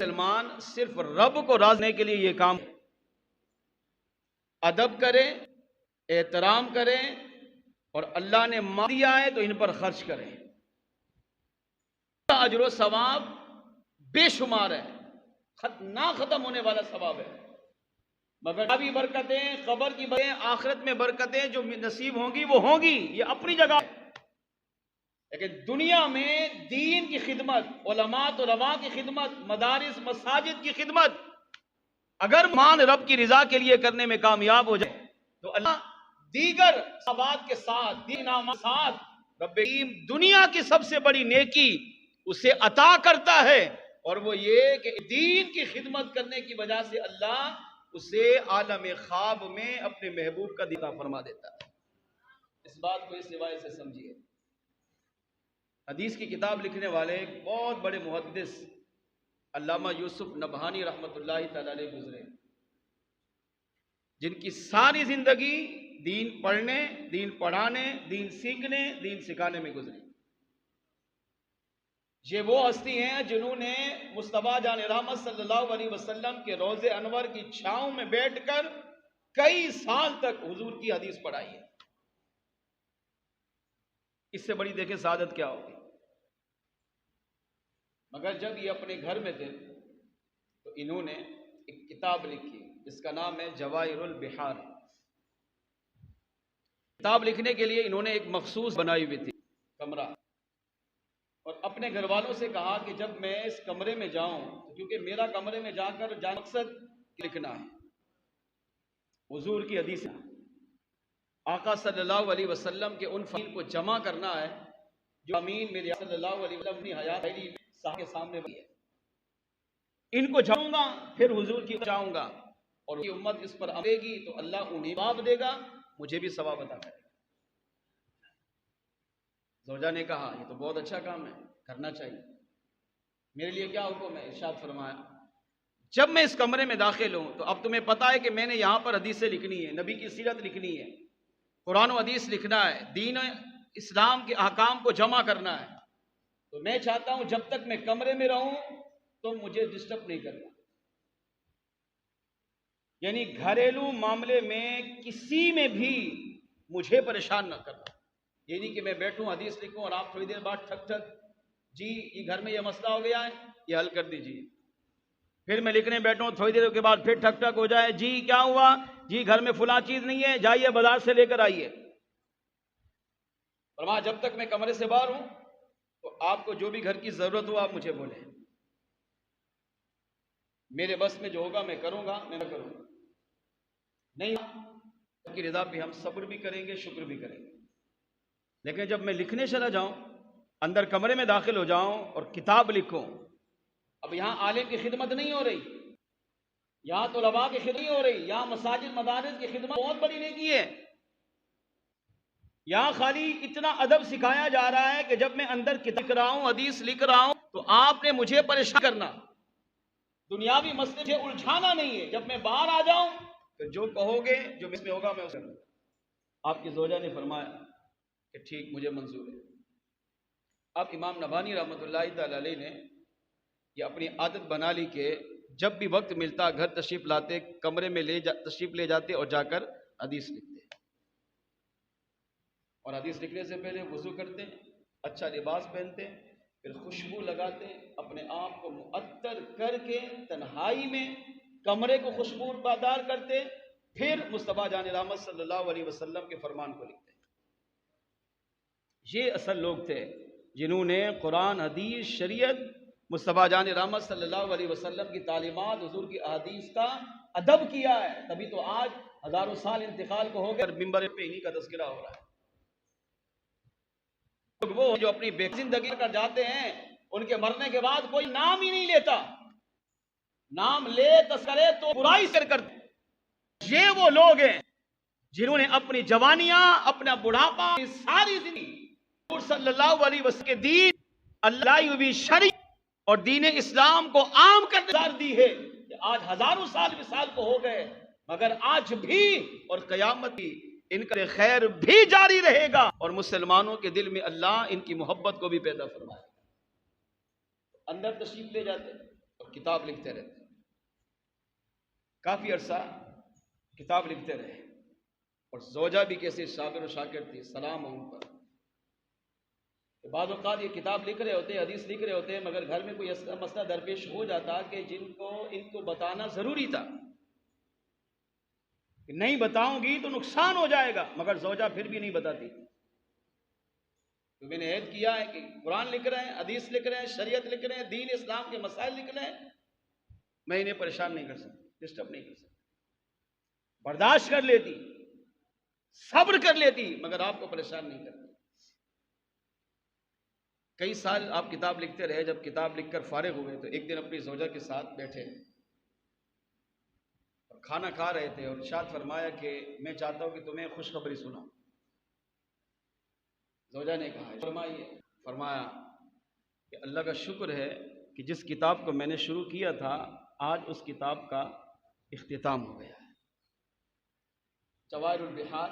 मुसलमान सिर्फ रब को राज़ी करने के लिए ये काम अदब करें, एहतराम करें और अल्लाह ने माल दिया है तो इन पर खर्च करें। अजर सवाब बेशुमार है, ना खत्म होने वाला सवाब है। मगर भी बरकतें, कब्र की बरकतें, आखिरत में बरकतें जो नसीब होंगी वो होंगी, ये अपनी जगह है। लेकिन दुनिया में दीन की खिदमत, उलमा तुलमा की खिदमत, मदारिस मसाजिद की खिदमत अगर मान रब की रिजा के लिए करने में कामयाब हो जाए तो अल्लाह दीगर सवाब के साथ, दीनामा साथ रब्बे दुनिया की सबसे बड़ी नेकी उसे अता करता है। और वो ये कि दीन की खिदमत करने की वजह से अल्लाह उसे आलम ख्वाब में अपने महबूब का दीदा फरमा देता है। इस बात को इस रिवायत से समझिए। हदीस की किताब लिखने वाले एक बहुत बड़े मुहद्दिस अल्लामा यूसुफ नबहानी रहमतुल्लाहि तआला अलैह गुजरे, जिनकी सारी जिंदगी दीन पढ़ने, दीन पढ़ाने, दीन सीखने, दीन सिखाने में गुजरी। ये वो हस्ती हैं जिन्होंने मुस्तफा जान रहमत सल्लल्लाहु अलैहि वसल्लम के रोज़े अनवर की छांव में बैठकर कई साल तक हुजूर की हदीस पढ़ाई है। इससे बड़ी देखें सादत क्या होगी। मगर जब ये अपने घर में थे तो इन्होंने एक किताब लिखी जिसका नाम है जवाहिरुल बिहार। किताब लिखने के लिए इन्होंने एक मखसूस बनाई हुई थी कमरा, और अपने घर वालों से कहा कि जब मैं इस कमरे में जाऊं, क्योंकि मेरा कमरे में जाकर मकसद लिखना है, हुजूर की हदीस, आका सल्लल्लाहु अलैहि वसल्लम के उन फील को जमा करना है जो अमीन मेरे सल्लल्लाहु अलैहि वसल्लम की हयात के सामने है। इनको जाऊंगा, फिर हुजूर की जाऊंगा और ये उम्मत इस पर आएगी तो अल्लाह उन्हें सवाब देगा, मुझे भी सवाब अता करेगा। जोजा ने कहा ये तो बहुत अच्छा काम है, करना चाहिए, मेरे लिए क्या हुक्म है। इरशाद फरमाया, जब मैं इस कमरे में दाखिल हूं तो अब तुम्हें पता है कि मैंने यहां पर हदीसें लिखनी है, नबी की सीरत लिखनी है, कुरान और हदीस लिखना है, दीन इस्लाम के अहकाम को जमा करना है। तो मैं चाहता हूं जब तक मैं कमरे में रहूं तो मुझे डिस्टर्ब नहीं करना, यानी घरेलू मामले में किसी में भी मुझे परेशान ना करना। ये नहीं कि मैं बैठूं हदीस लिखूं और आप थोड़ी देर बाद ठक ठक, जी ये घर में ये मसला हो गया है, ये हल कर दीजिए। फिर मैं लिखने बैठूं, थोड़ी देर के बाद फिर ठक ठक हो जाए, जी क्या हुआ, जी घर में फुला चीज नहीं है, जाइए बाजार से लेकर आइए। और वहां जब तक मैं कमरे से बाहर हूं तो आपको जो भी घर की जरूरत हो आप मुझे बोले, मेरे बस में जो होगा मैं करूंगा, मैं करूंगा, नहीं की रिजा पे हम सब्र भी करेंगे, शुक्र भी करेंगे। लेकिन जब मैं लिखने चला जाऊं, अंदर कमरे में दाखिल हो जाऊं और किताब लिखूं, अब यहां आलिम की खिदमत नहीं हो रही, यहां तो उलमा की खिदमत नहीं हो रही, यहां मसाजिद मदारिस की खिदमत बहुत बड़ी नेकी है। यहां खाली इतना अदब सिखाया जा रहा है कि जब मैं अंदर किताब लिख रहा हूं, हदीस लिख रहा हूं, तो आपने मुझे परेशान करना, दुनियावी मसले से उलझाना नहीं है। जब मैं बाहर आ जाऊं तो जो कहोगे, जो इसमें होगा मैं उसे करूंगा। आपकी जोजा ने फरमाया कि ठीक, मुझे मंजूर है। अब इमाम नबानी रहमतुल्लाहि तआला अलैह ने ये अपनी आदत बना ली कि जब भी वक्त मिलता घर तशरीफ लाते, कमरे में तशरीफ ले जाते और जाकर हदीस लिखते। और हदीस लिखने से पहले वुजू करते, अच्छा लिबास पहनते, फिर खुशबू लगाते, अपने आप को मुअत्तर करके तन्हाई में कमरे को खुशबूदार करते, फिर मुस्तफा जान रहमत सल्लल्लाहु अलैहि वसल्लम के फरमान को लिखते। ये असल लोग थे जिन्होंने कुरान, हदीस, शरीयत, मुस्तफा जान रहमत सल्लल्लाहु अलैहि वसल्लम की तालीमात, हुजूर की अहादीस का अदब किया है। तभी तो आज हजारों साल इंतकाल को हो गए, मिंबर पे इन्हीं का तज़किरा हो रहा है। वो जो अपनी बेजिंदगी कर जाते हैं, उनके मरने के बाद कोई नाम ही नहीं लेता, नाम ले तस्करे तो बुराई से करते। ये वो लोग हैं जिन्होंने अपनी जवानियां, अपना बुढ़ापा, सारी जिंदगी सल्लल्लाहु अलैहि वसल्लम के दीन, अल्लाह भी शरीयत और दीन इस्लाम को आम कर दी है। आज हजारों साल विसाल को हो गए, मगर आज भी और कयामत भी इनका खैर भी जारी रहेगा और मुसलमानों के दिल में अल्लाह इनकी मोहब्बत को भी पैदा फरमाए। अंदर तशरीफ ले जाते, किताब लिखते रहते, काफी अरसा किताब लिखते रहे। और जोजा भी कैसे शाबिर और शाकिर थी, सलाम उन पर। बाद औक़ात ये किताब लिख रहे होते, हदीस लिख रहे होते, मगर घर में कोई मसला दरपेश हो जाता कि जिनको इनको बताना जरूरी था, कि नहीं बताऊंगी तो नुकसान हो जाएगा, मगर जोजा फिर भी नहीं बताती। तो मैंने ऐद किया है कि कुरान लिख रहे हैं, हदीस लिख रहे हैं, शरीयत लिख रहे हैं, दीन इस्लाम के मसाइल लिख रहे हैं, मैं इन्हें परेशान नहीं कर सकती, डिस्टर्ब नहीं कर सकती। बर्दाश्त कर लेती, सब्र कर लेती, मगर आपको परेशान नहीं करती। कई साल आप किताब लिखते रहे। जब किताब लिखकर फारिग हुए तो एक दिन अपनी जोजा के साथ बैठे और खाना खा रहे थे, और इरशाद फरमाया कि मैं चाहता हूं कि तुम्हें खुशखबरी सुनाऊं। जोजा ने कहा फरमाइए। फरमाया कि अल्लाह का शुक्र है कि जिस किताब को मैंने शुरू किया था, आज उस किताब का इख्तिताम हो गया है। जवाहिरुल बिहार,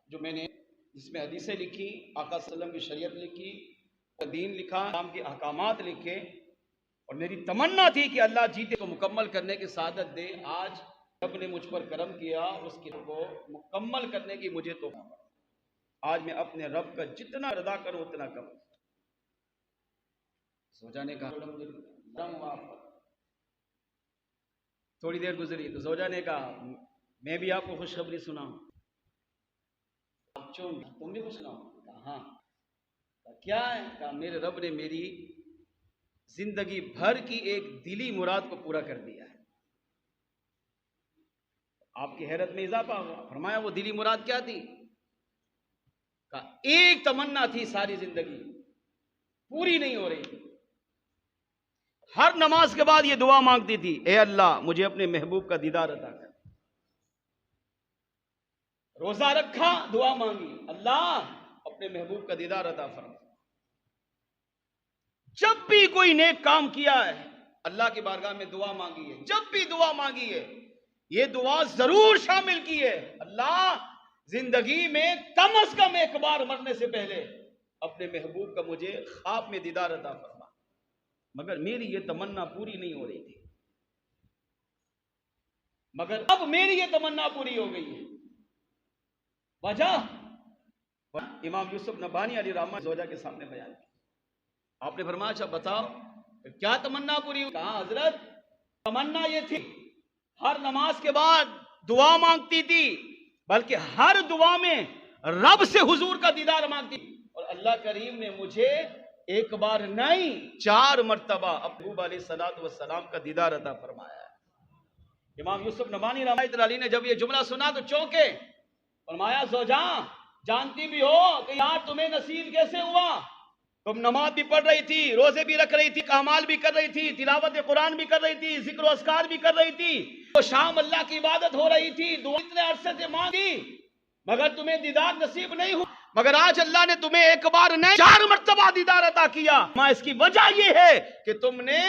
जो मैंने जिसमें हदीसें लिखी, आका सल्लल्लाहु अलैहि वसल्लम की शरीयत लिखी, दीन लिखा, इस्लाम के अहकामात लिखे, और मेरी तमन्ना थी कि अल्लाह जीते को मुकम्मल करने की सादत दे। आज रब ने मुझ पर करम किया, उस किताब को मुकम्मल करने की मुझे तो आज मैं अपने रब का जितना अदा करूं उतना कम। जोजा ने कहा, थोड़ी देर गुजरी तो जोजा ने कहा, मैं भी आपको खुशखबरी सुनाऊं। तुम भी कुछ सुनाओ? कहा हाँ। क्या है? कहा मेरे रब ने मेरी जिंदगी भर की एक दिली मुराद को पूरा कर दिया है। आपकी हैरत में इजाफा हुआ। फरमाया वो दिली मुराद क्या थी? कहा एक तमन्ना थी, सारी जिंदगी पूरी नहीं हो रही थी। हर नमाज के बाद ये दुआ मांगती थी, ए अल्लाह मुझे अपने महबूब का दीदार अता कर। रोजा रखा, दुआ मांगी, अल्लाह अपने महबूब का दीदार अता फरमा। जब भी कोई नेक काम किया है, अल्लाह की बारगाह में दुआ मांगी है। जब भी दुआ मांगी है, ये दुआ जरूर शामिल की है, अल्लाह जिंदगी में कम अज कम एक बार मरने से पहले अपने महबूब का मुझे ख्वाब में दीदार अता फरमा। मगर मेरी ये तमन्ना पूरी नहीं हो रही थी, मगर अब मेरी ये तमन्ना पूरी हो गई है। वजह इमाम यूसुफ नबानी अली रहमा जोजा के सामने बयान किया। आपने फरमाया अच्छा बताओ क्या तमन्ना पूरी हुई? कहा हजरत तमन्ना ये थी, हर नमाज के बाद दुआ मांगती थी, बल्कि हर दुआ में रब से हुजूर का दीदार मांगती, और अल्लाह करीम ने मुझे एक बार नहीं 4 मर्तबा महबूब अलैहिस्सलातु वस्सलाम का दीदार अता फरमाया है। इमाम यूसुफ नबानी रहमतुल्लाह अलैह ने जब ये जुमला सुना तो चौंके। फरमाया जोजा जानती भी हो कि यार तुम्हें नसीब कैसे हुआ? तुम नमाज भी पढ़ रही थी, रोजे भी रख रही थी, कमाल भी कर रही थी, तिलावत कुरान भी कर रही थी, जिक्र अस्कार भी कर रही थी, तो शाम अल्लाह की इबादत हो रही थी, दुआ इतने अरसे से मांगी, मगर तुम्हें दीदार नसीब नहीं हुआ। मगर आज अल्लाह ने तुम्हें एक बार नहीं 4 मर्तबा दीदार अता किया। मां इसकी वजह यह है कि तुमने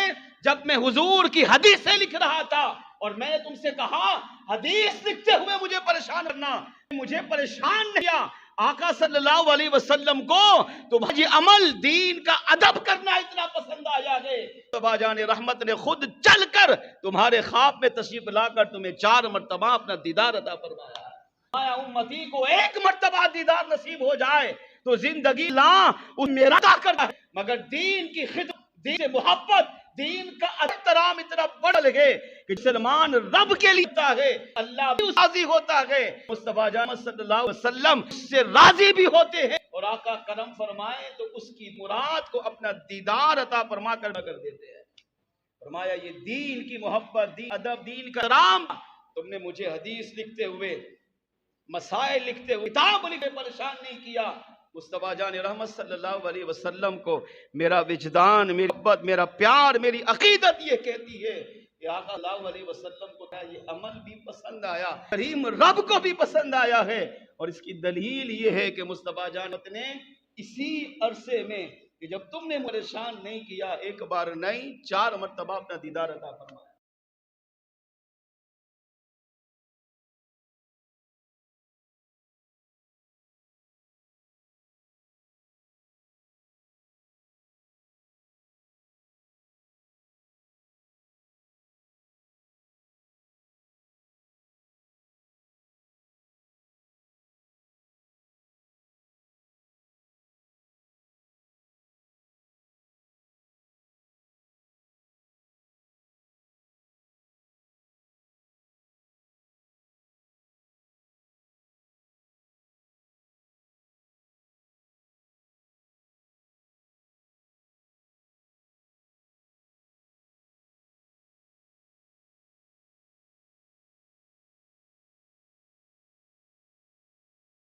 जब मैं हुजूर की हदीसें लिख रहा था और मैंने तुमसे कहा हदीस लिखते हुए मुझे परेशान करना, मुझे परेशान नहीं किया। आका सल्लल्लाहु अलैहि वसल्लम को तुम्हारी अमल दीन का अदब करना इतना पसंद आया है, तो बाजान रहमत ने खुद चलकर तुम्हारे ख्वाब में तशरीफ लाकर तुम्हें 4 मर्तबा अपना दीदार अता फरमाया। आया उम्मती को एक मर्तबा दीदार नसीब हो जाए तो जिंदगी ला उन मेरा करना है, मगर दीन की खिदमत, दीन से मोहब्बत, दीन का एहतराम इतना बढ़ लगे कि सलमान रब के लिए होता है, अल्लाह भी राजी होता है, मुस्तफा सल्लल्लाहु अलैहि वसल्लम से राजी भी होते हैं, और आका करम फरमाए तो उसकी मुराद को अपना दीदार अता फरमा कर देते हैं। फरमाया ये दीन की मोहब्बत, दीन अदब, दीन का एहतराम तुमने मुझे हदीस लिखते हुए, मसाइल लिखते हुए, किताब लिखे परेशान नहीं किया। मुस्तफा जान रहमत सल्लल्लाहु अलैहि वसल्लम को मेरा विजदान, मेरी मोहब्बत, मेरा प्यार, मेरी अकीदत ये कहती है कि आका सल्लल्लाहु अलैहि वसल्लम को ये अमल भी पसंद आया, करीम रब को भी पसंद आया है। और इसकी दलील ये है कि मुस्तफा जान ने इसी अरसे में कि जब तुमने परेशान नहीं किया, एक बार नहीं 4 मर्तबा अपना दीदार अता फरमाया।